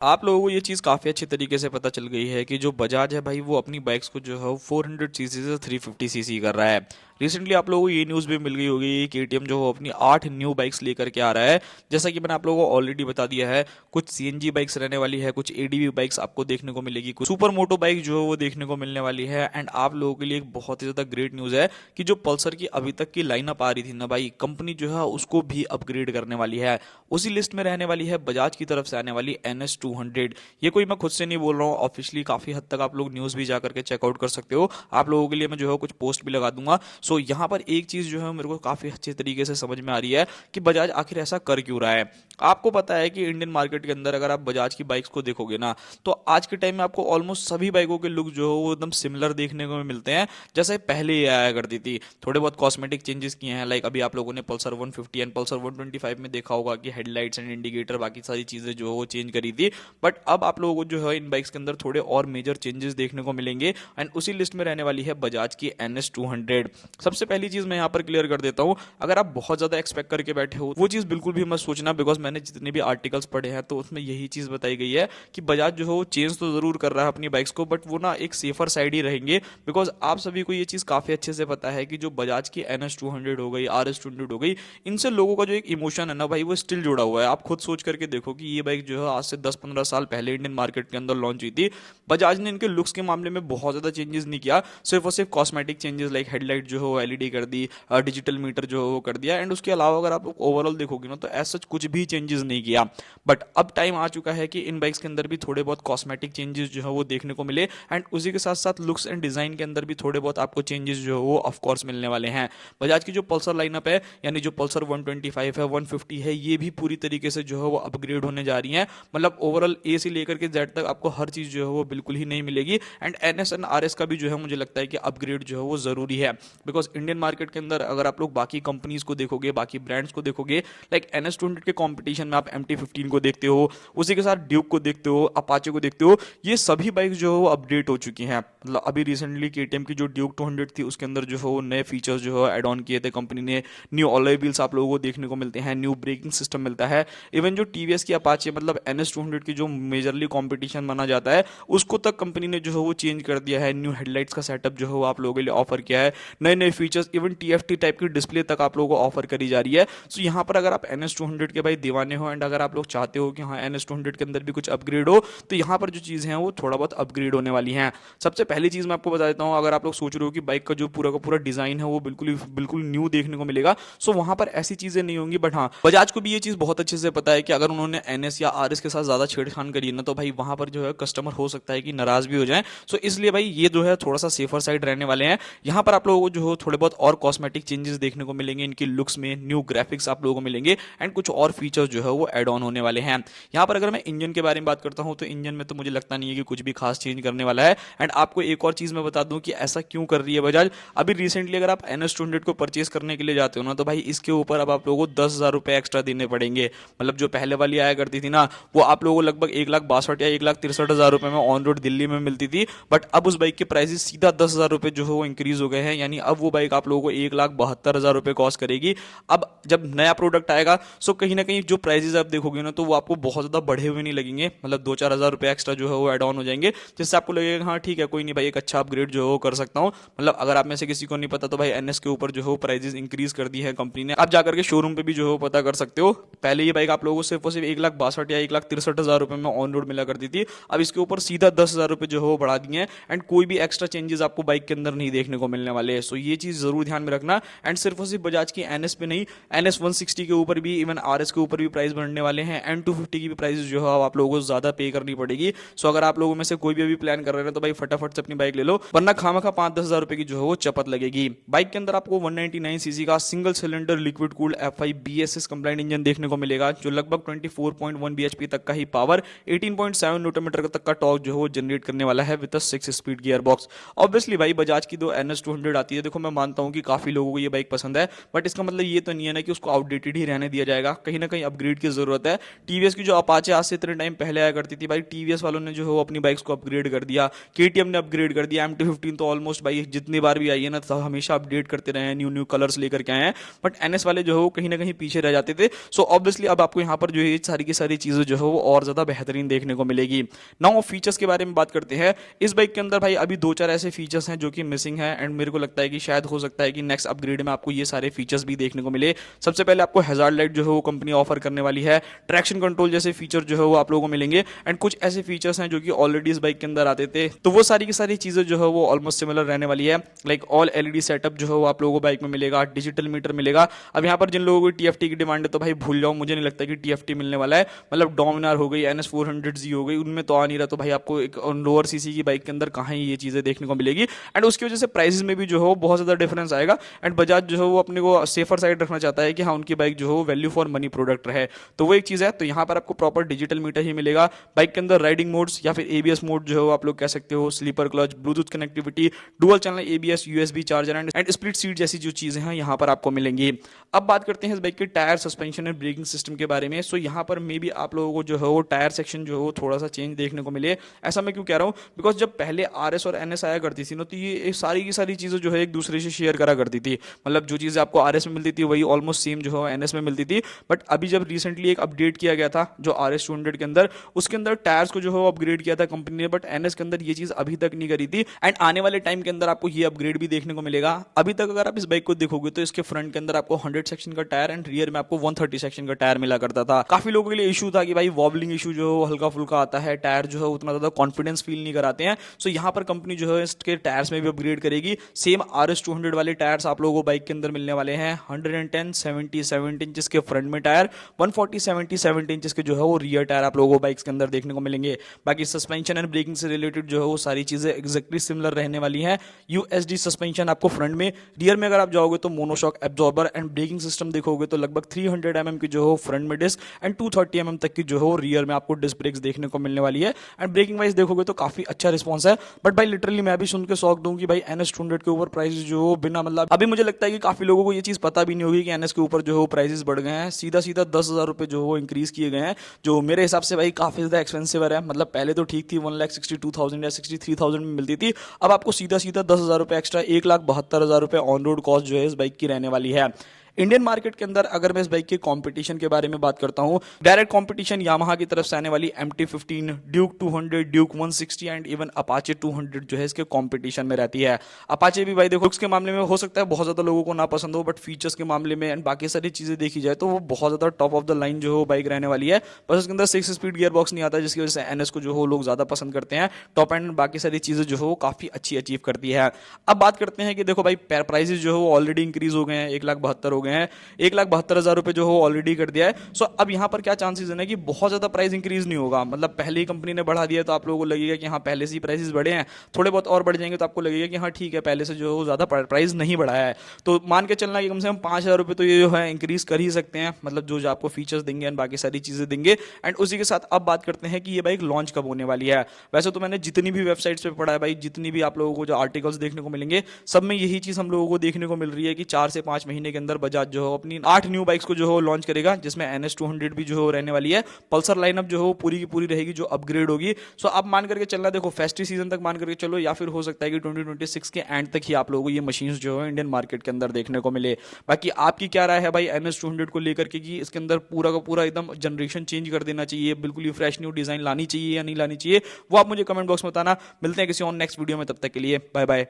आप लोगों को ये चीज़ काफ़ी अच्छे तरीके से पता चल गई है कि जो बजाज है भाई वो अपनी बाइक्स को जो है वो 400 सीसी से 350 सीसी कर रहा है। रिसेंटली आप लोगों को ये न्यूज़ भी मिल गई होगी कि केटीएम जो है अपनी 8 न्यू बाइक्स लेकर के आ रहा है। जैसा कि मैंने आप लोगों को ऑलरेडी बता दिया है, कुछ सीएनजी बाइक्स रहने वाली है, कुछ एडीवी बाइक्स आपको देखने को मिलेगी, कुछ सुपर मोटो बाइक जो है वो देखने को मिलने वाली है। एंड आप लोगों के लिए एक बहुत ही ज़्यादा ग्रेट न्यूज़ है कि जो पल्सर की अभी तक की लाइनअप आ रही थी ना भाई, कंपनी जो है उसको भी अपग्रेड करने वाली है। उसी लिस्ट में रहने वाली है बजाज की तरफ से आने वाली NS 200। ये कोई मैं खुद से नहीं बोल रहा हूँ, ऑफिशियली काफी हद तक आप लोग न्यूज भी जा करके चेकआउट कर सकते हो। आप लोगों के लिए मैं जो है कुछ पोस्ट भी लगा दूंगा। सो यहाँ पर एक चीज जो है मेरे को काफी अच्छे तरीके से समझ में आ रही है कि बजाज आखिर ऐसा कर क्यों रहा है। आपको पता है कि इंडियन मार्केट के अंदर अगर आप बजाज की बाइक्स को देखोगे ना, तो आज के टाइम में आपको ऑलमोस्ट सभी बाइकों के लुक जो है वो एकदम सिमिलर देखने को मिलते हैं जैसे पहले ये आया करती थी। थोड़े बहुत कॉस्मेटिक चेंजेस किए हैं, लाइक अभी आप लोगों ने पल्सर 150 एंड पल्सर 125 में देखा होगा कि हेडलाइट्स एंड इंडिकेटर बाकी सारी चीजें जो है वो चेंज करी थी। बट अब आप लोगों को जो है इन बाइक्स के अंदर थोड़े और मेजर चेंजेस देखने को मिलेंगे एंड उसी लिस्ट में रहने वाली है बजाज की NS 200। सबसे पहली चीज मैं यहाँ पर क्लियर कर देता हूँ, अगर आप बहुत ज्यादा एक्सपेक्ट करके बैठे हो वो चीज बिल्कुल भी मत सोचना, बिकॉज मैंने जितने भी आर्टिकल्स पढ़े हैं तो उसमें यही चीज बताई गई है कि बजाज जो है वो चेंज तो जरूर कर रहा है अपनी बाइक्स को, बट वो ना एक सेफर साइड ही रहेंगे। बिकॉज आप सभी को ये चीज काफी अच्छे से पता है कि जो बजाज की NS 200 हो गई, RS 200 हो गई, इनसे लोगों का जो एक इमोशन है ना भाई वो स्टिल जुड़ा हुआ है। आप खुद सोच करके देखो कि ये बाइक जो है आज से 10-15 साल पहले इंडियन मार्केट के अंदर लॉन्च हुई थी। बजाज ने इनके लुक्स के मामले में बहुत ज्यादा चेंजेस नहीं किया, सिर्फ और सिर्फ कॉस्मेटिक चेंजेस लाइक हेडलाइट जो है वो एलईडी कर दी, डिजिटल मीटर जो है वो कर दिया, एंड उसके अलावा अगर आप ओवरऑल देखोगे ना तो ऐसा कुछ भी चेंजेस नहीं किया। बट अब टाइम आ चुका है कि इन बाइक्स के अंदर भी थोड़े बहुत कॉस्मेटिक चेंजेस जो है वो देखने को मिले, एंड उसी के साथ साथ लुक्स एंड डिजाइन के अंदर भी थोड़े बहुत आपको चेंजेस जो है वो ऑफकोर्स मिलने वाले हैं। बजाज की जो पल्सर लाइनअप है, यानी जो पल्सर 125 है, 150 है, ये भी पूरी तरीके से जो है वो अपग्रेड होने जा रही है। मतलब ओवरऑल ए से लेकर के जेड तक आपको हर चीज जो है वो बिल्कुल ही नहीं मिलेगी। एंड NS एंड RS का भी जो है मुझे लगता है कि अपग्रेड जो है वो जरूरी है। बिकॉज इंडियन मार्केट के अंदर अगर आप लोग बाकी कंपनीज को देखोगे, बाकी ब्रांड्स को देखोगे, लाइक NS 200 के कॉम्पिटिशन में आप MT 15 को देखते हो, उसी के साथ ड्यूक को देखते हो, अपाचे को देखते हो, ये सभी बाइक जो है वो अपडेट हो चुकी हैं। मतलब अभी रिसेंटली KTM की जो ड्यूक 200 थी उसके अंदर जो है वो नए फीचर्स जो है एड ऑन किए थे कंपनी ने। न्यू अलॉय व्हील्स आप लोगों को देखने को मिलते हैं, न्यू ब्रेकिंग सिस्टम मिलता है। इवन जो TVS की अपाचे मतलब NS 200 की जो मेजरली कंपटीशन माना जाता है उसको तक कंपनी ने जो है वो चेंज कर दिया है। न्यू हेडलाइट्स का सेटअप जो है वो आप लोगों के लिए ऑफर किया है, नए नए फीचर्स, इवन TFT टाइप की डिस्प्ले तक आप लोगों को ऑफर करी जा रही है। सो यहाँ पर अगर आप NS 200 के भाई दीवाने हो एंड अगर आप लोग चाहते हो कि हाँ NS 200 के अंदर भी कुछ अपग्रेड हो, तो यहाँ पर जो चीज़ें हैं वो थोड़ा बहुत अपग्रेड होने वाली हैं। सबसे पहली चीज़ मैं आपको बता देता हूँ, अगर आप लोग सोच रहे हो कि बाइक का पूरा डिजाइन है वो बिल्कुल न्यू देखने को मिलेगा, सो वहां पर ऐसी चीजें नहीं होंगी। बट हाँ, बजाज को भी ये चीज बहुत अच्छे से पता है कि अगर उन्होंने NS या RS के साथ ज्यादा छेड़खान करी ना तो भाई वहां पर जो है कस्टमर हो सकता है कि नाराज भी हो जाए। सो इसलिए भाई ये जो है थोड़ा सा सेफर साइड रहने वाले हैं। यहाँ पर आप लोगों को जो है थोड़े बहुत और कॉस्मेटिक चेंजेस देखने को मिलेंगे, इनकी लुक्स में न्यू ग्राफिक्स आप लोगों को मिलेंगे, एंड कुछ और फीचर्स जो है वो एड ऑन होने वाले हैं। यहाँ पर अगर मैं इंजन के बारे में बात करता हूँ तो इंजन में तो मुझे लगता नहीं है कि कुछ भी खास चेंज करने वाला है। एंड आपको एक और चीज मैं बता दूं कि ऐसा क्यों कर रही है बजाज। अभी रिसेंटली अगर आप NS 200 को परचेस करने के लिए जाते हो ना तो भाई इसके ऊपर अब आप लोगों को 10,000 रुपए एक्स्ट्रा देने पड़ेंगे। मतलब जो पहले वाली आया करती थी ना वो आप लोगों को लगभग 1,62,000 या 1,63,000 रुपए में ऑन रोड दिल्ली में मिलती थी। बट अब उस बाइक के प्राइसेस सीधा 10,000 रुपए जो है वो इंक्रीज हो गए हैं, यानी अब वो बाइक आप लोगों को 1,72,000 रुपए कॉस्ट करेगी। अब जब नया प्रोडक्ट आएगा सो कहीं ना कहीं जो प्राइसेस आप देखोगे ना तो वो आपको बहुत ज्यादा बढ़े हुए नहीं लगेंगे, मतलब 2-4 हज़ार रुपए एक्स्ट्रा जो है वो एड ऑन हो जाएंगे, जिससे आपको लगेगा हाँ ठीक है कोई नहीं भाई एक अच्छा अपग्रेड जो है वो कर सकता हूँ। मतलब अगर आप में से किसी को नहीं पता तो भाई NS के ऊपर जो है प्राइजेस इंक्रीज कर दी है कंपनी ने, आप जाकर के शोरूम पे भी जो है पता कर सकते हो। पहले ये बाइक आप लोगों को सिर्फ और सिर्फ 1,62,000 या 1,63,000 रुपए में ऑन रोड मिला करती थी, अब इसके ऊपर सीधा 10,000 रुपए जो है वो बढ़ा दिए हैं, एंड कोई भी एक्स्ट्रा चेंजेस आपको बाइक के अंदर नहीं देखने को मिलने वाले हैं। सो ये चीज जरूर ध्यान में रखना। एंड सिर्फ और सिर्फ बजाज की NS पे नहीं, NS 160 के ऊपर भी, इवन RS के ऊपर भी प्राइस बढ़ने वाले हैं, N250 की भी प्राइस जो है आप लोगों को ज्यादा पे करनी पड़ेगी। सो अगर आप लोगों में से कोई भी अभी प्लान कर रहे हैं तो भाई फटाफट से अपनी बाइक ले लो, वरना खामखा 5-10 हज़ार रुपए की जो है वो चपत लगेगी। बाइक के अंदर आपको 199 सीसी का single cylinder liquid cooled F5 BSS complaint engine देखने को मिलेगा, जो लगभग 24.1 bhp तक का ही पावर, 18.7 न्यूटन मीटर तक का टॉर्क जो है वो जनरेट करने वाला है with 6 speed gear box. Obviously भाई बजाज की दो NS 200 आती है, देखो मैं मानता हूँ कि काफी लोगों को ये बाइक पसंद है, बट इसका मतलब ये तो नहीं है ना कि उसको आउटडेटेड ही रहने दिया जाएगा। कहीं ना कहीं अपग्रेड की जरूरत है। टीवीएस की जो अपाचे आज से इतने टाइम पहले आया करती थी भाई, टीवीएस वालों ने जो है वो अपनी बाइक्स को अपग्रेड कर दिया, केटीएम ने अपग्रेड कर दिया, MT-15 तो ऑलमोस्ट भाई जितनी बार भी आई है ना तो हमेशा अपडेट करते रहे हैं, न्यू न्यू कलर्स लेकर के आए हैं। बट एनएस वाले जो है वो कहीं ना कहीं पीछे रह जाते थे। सो ऑब्वियसली अब आपको यहाँ पर जो है सारी की सारी चीजें जो है वो और ज्यादा बेहतरीन देखने को मिलेगी। नाउ फीचर्स के बारे में बात करते हैं। इस बाइक के अंदर भाई अभी दो चार ऐसे फीचर्स हैं जो कि मिसिंग है, एंड मेरे को लगता है कि शायद हो सकता है कि नेक्स्ट अपग्रेड में आपको ये सारे फीचर्स भी देखने को मिले। सबसे पहले आपको हैजार्ड लाइट जो है वो कंपनी ऑफर करने वाली है, ट्रैक्शन कंट्रोल जैसे फीचर जो है वो आप लोगों को मिलेंगे, एंड कुछ ऐसे फीचर्स हैं जो कि ऑलरेडी इस बाइक के अंदर आते थे, तो वो सारी की सारी चीजें जो है वो ऑलमोस्ट सिमिलर रहने वाली है। लाइक ऑल एलईडी सेटअप जो है वो आप लोगों को बाइक में मिलेगा, डिजिटल मीटर मिलेगा। अब यहाँ पर जिन लोगों को टीएफटी की डिमांड है तो भाई भूल जाओ, मुझे नहीं लगता कि टीएफटी मिलने वाला है। मतलब डोमिनार हो गई, NS400Z हो गई, उनमें तो आ नहीं रहा, तो भाई आपको एक लोअर सीसी की बाइक के अंदर कहाँ ही ये चीजें देखने को मिलेगी। एंड उसकी वजह से प्राइसेस में भी जो है वो बहुत ज्यादा डिफरेंस आएगा। एंड बजाज जो है वो अपने को सेफर साइड रखना चाहता है कि हाँ उनकी बाइक जो है वो वैल्यू फॉर मनी प्रोडक्ट रहे, तो वो एक चीज है। तो यहाँ पर आपको प्रॉपर डिजिटल मीटर ही मिलेगा। बाइक के अंदर राइडिंग मोड्स या फिर एबीएस मोड जो है आप लोग कह सकते हो, slipper clutch, Bluetooth connectivity, dual channel ABS, USB charger and split seat जैसी जो चीजें हैं यहाँ पर आपको मिलेंगी। अब बात करते हैं इस बाइक के tyre, suspension and braking system के बारे में। सो यहाँ पर मे भी आप लोगों को जो है वो टायर सेक्शन जो है वो थोड़ा सा चेंज देखने को मिले। ऐसा मैं क्यों कह रहा हूँ, बिकॉज जब पहले आरएस और एनएस आया करती थी ना तो ये सारी की सारी चीजें जो है एक दूसरे से शेयर करा करती थी। मतलब जो चीजें आपको आरएस में मिलती थी वही ऑलमोस्ट सेम जो है एनएस में मिलती थी। बट अभी जब रिसेंटली एक अपडेट किया गया था जो RS200 के अंदर, उसके अंदर टायर्स को जो है अपग्रेड किया था कंपनी ने, बट एनएस के अंदर ये चीज अभी तक नहीं करी थी। एंड आने वाले टाइम के अंदर आपको ये अपग्रेड भी देखने को मिलेगा। अभी तक अगर आप इस बाइक को देखोगे तो इसके फ्रंट के अंदर आपको 100 सेक्शन का टायर एंड रियर में आपको 130 सेक्शन का टायर मिला करता था। काफी लोगों के लिए इशू था कि भाई वॉबलिंग इशू जो है हल्का फुल्का आता है, टायर जो है उतना ज्यादा कॉन्फिडेंस फील नहीं कराते हैं। सो यहाँ पर कंपनी जो है इसके टायर्स में भी अपग्रेड करेगी। सेम RS200 वाले टायर्स आप लोगों को बाइक के अंदर मिलने वाले हैं। 110 70 70 इंचेस के फ्रंट में टायर, 140 70 70 इंचेस के जो है वो रियर टायर आप लोगों को बाइक्स के अंदर देखने को मिलेंगे। बाकी सस्पेंशन एंड ब्रेकिंग से रिलेटेड जो है वो सारी चीजें एक्जैक्टली सिमिलर रहने वाली हैं। यूएसडी सस्पेंशन आपको फ्रंट में, रियर में अगर आप जाओगे तो monoshock absorber and braking system देखोगे तो लगभग 300 mm की जो है फ्रंट में डिस्क एंड 230 mm तक की जो है रियर में आपको डिस्क ब्रेक्स देखने को मिलने वाली है। एंड ब्रेकिंग वाइज देखोगे तो काफी अच्छा रिस्पॉन्स है। बट भाई लिटरली मैं भी सुन के शौक दूं कि भाई NS200 के ऊपर प्राइस जो बिना मतलब, अभी मुझे लगता है कि काफी लोगों को ये चीज पता भी नहीं होगी कि NS के ऊपर जो है प्राइसेस बढ़ गए हैं। सीधा सीधा 10,000 रुपए जो वो इंक्रीज किए गए हैं, जो मेरे हिसाब से भाई काफी ज्यादा एक्सपेंसिव है। मतलब पहले तो ठीक थी 1,62,000 या 63,000 में मिलती थी, अब आपको सीधा सीधा 10,000 रुपए एक्स्ट्रा, 1,72,000 रुपए ऑन रोड कॉस्ट जो है इस बाइक की रहने वाली है। इंडियन मार्केट के अंदर अगर मैं इस बाइक के कंपटीशन के बारे में बात करता हूं, डायरेक्ट कंपटीशन यामाहा की तरफ से आने वाली MT-15, Duke 200, Duke 160 and even Apache 200 जो है इसके कंपटीशन में रहती है। अपाचे भी भाई देखो लुक्स के मामले में हो सकता है बहुत ज्यादा लोगों को ना पसंद हो, बट फीचर्स के मामले में एंड बाकी सारी चीजें देखी जाए तो वो बहुत ज्यादा टॉप ऑफ द लाइन जो है बाइक रहने वाली है। बस उसके अंदर 6 स्पीड गियर बॉक्स नहीं आता, जिसकी वजह से एनएस को जो है लोग ज्यादा पसंद करते हैं। टॉप एंड बाकी सारी चीजें जो है वो काफी अच्छी अचीव करती है। अब बात करते हैं कि देखो भाई प्राइसेस जो है वो ऑलरेडी इंक्रीज हो गए हैं, 1,72,000 हो गए हैं, 1,72,000 रुपए जो हो ऑलरेडी कर दिया है। सो अब यहाँ पर क्या चांसेस है कि बहुत ज्यादा प्राइस इंक्रीज नहीं होगा। मतलब पहले ही कंपनी ने बढ़ा दिया तो आप लोगों को लगेगा कि हाँ पहले से ही प्राइसेस बढ़े हैं, थोड़े बहुत और बढ़ जाएंगे तो आपको लगेगा कि हाँ ठीक है पहले से जो है ज्यादा प्राइस नहीं बढ़ाया है। तो मान के चलना कि कम से कम 5,000 रुपए तो ये जो है इंक्रीज कर ही सकते हैं, मतलब जो आपको फीचर्स देंगे एंड बाकी सारी चीजें देंगे। एंड उसी के साथ अब बात करते हैं कि ये बाइक लॉन्च कब होने वाली है। वैसे तो मैंने जितनी भी वेबसाइट्स पे पढ़ा है भाई, जितनी भी आप लोगों को जो आर्टिकल्स देखने को मिलेंगे, सब में यही चीज हम लोगों को देखने को मिल रही है कि 4 से 5 महीने के अंदर बजाज जो है अपनी 8 न्यू बाइक्स को जो है लॉन्च करेगा, जिसमें NS200 भी जो है रहने वाली है। पल्सर लाइनअप जो है पूरी की पूरी रहेगी जो अपग्रेड होगी। सो अब मान करके चलना, देखो फेस्टिव सीजन तक मान करके चलो, या फिर हो सकता है कि 2026 के एंड तक ही आप लोगों को ये मशीन्स जो है इंडियन मार्केट के अंदर देखने को मिले। बाकी आपकी क्या राय है भाई NS200 को लेकर के, कि इसके अंदर पूरा का पूरा एकदम जनरेशन चेंज कर देना चाहिए, बिल्कुल ही फ्रेश न्यू डिजाइन लानी चाहिए या नहीं लानी चाहिए, वो आप मुझे कमेंट बॉक्स में बताना। मिलते हैं किसी और नेक्स्ट वीडियो में, तब तक के लिए बाय बाय।